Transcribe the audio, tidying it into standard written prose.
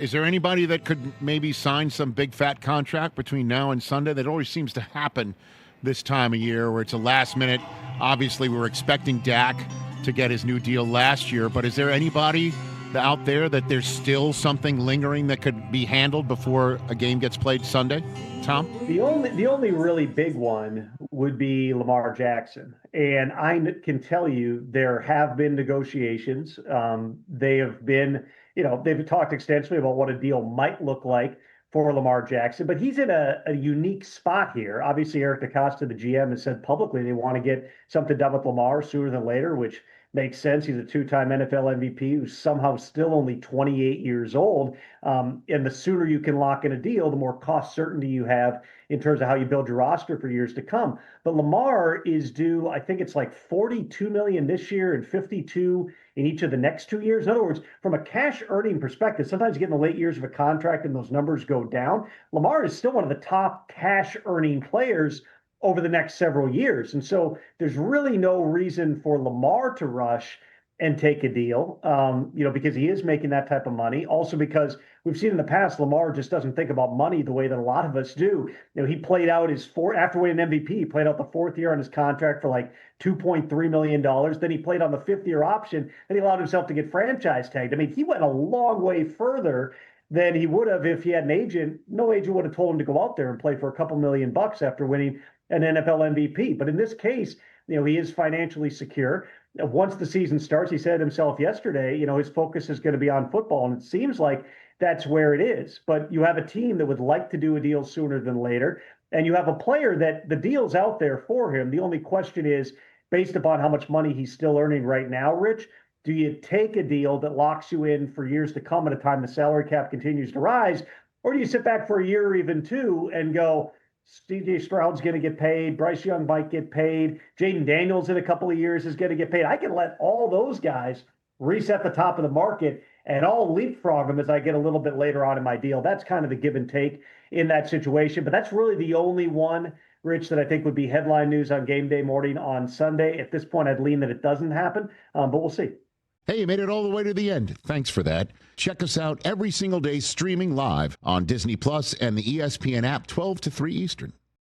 Is there anybody that could maybe sign some big fat contract between now and Sunday? That always seems to happen this time of year where it's a last minute. Obviously, we were expecting Dak to get his new deal last year, but is there anybody out there that there's still something lingering that could be handled before a game gets played Sunday? Tom? The only really big one would be Lamar Jackson. And I can tell you there have been negotiations. They have been, they've talked extensively about what a deal might look like for Lamar Jackson, but he's in a unique spot here. Obviously, Eric DeCosta, the GM, has said publicly they want to get something done with Lamar sooner than later, which makes sense. He's a two-time NFL MVP who's somehow still only 28 years old. And the sooner you can lock in a deal, the more cost certainty you have in terms of how you build your roster for years to come. But Lamar is due, I think it's like $42 million this year and $52 in each of the next 2 years. In other words, from a cash earning perspective, sometimes you get in the late years of a contract and those numbers go down. Lamar is still one of the top cash earning players over the next several years. And so there's really no reason for Lamar to rush and take a deal, because he is making that type of money. Also because we've seen in the past, Lamar just doesn't think about money the way that a lot of us do. He played out after winning MVP, he played out the fourth year on his contract for like $2.3 million. Then he played on the fifth year option, and he allowed himself to get franchise tagged. I mean, he went a long way further than he would have if he had an agent. No agent would have told him to go out there and play for a couple $1 million after winning an NFL MVP. But in this case, he is financially secure. Once the season starts, he said himself yesterday, his focus is going to be on football. And it seems like that's where it is. But you have a team that would like to do a deal sooner than later. And you have a player that the deal's out there for him. The only question is, based upon how much money he's still earning right now, Rich, do you take a deal that locks you in for years to come at a time the salary cap continues to rise? Or do you sit back for a year or even two and go, CJ Stroud's going to get paid, Bryce Young might get paid, Jaden Daniels in a couple of years is going to get paid. I can let all those guys reset the top of the market, and I'll leapfrog them as I get a little bit later on in my deal. That's kind of the give and take in that situation. But that's really the only one, Rich, that I think would be headline news on game day morning on Sunday. At this point, I'd lean that it doesn't happen, but we'll see. Hey, you made it all the way to the end. Thanks for that. Check us out every single day streaming live on Disney Plus and the ESPN app 12 to 3 Eastern.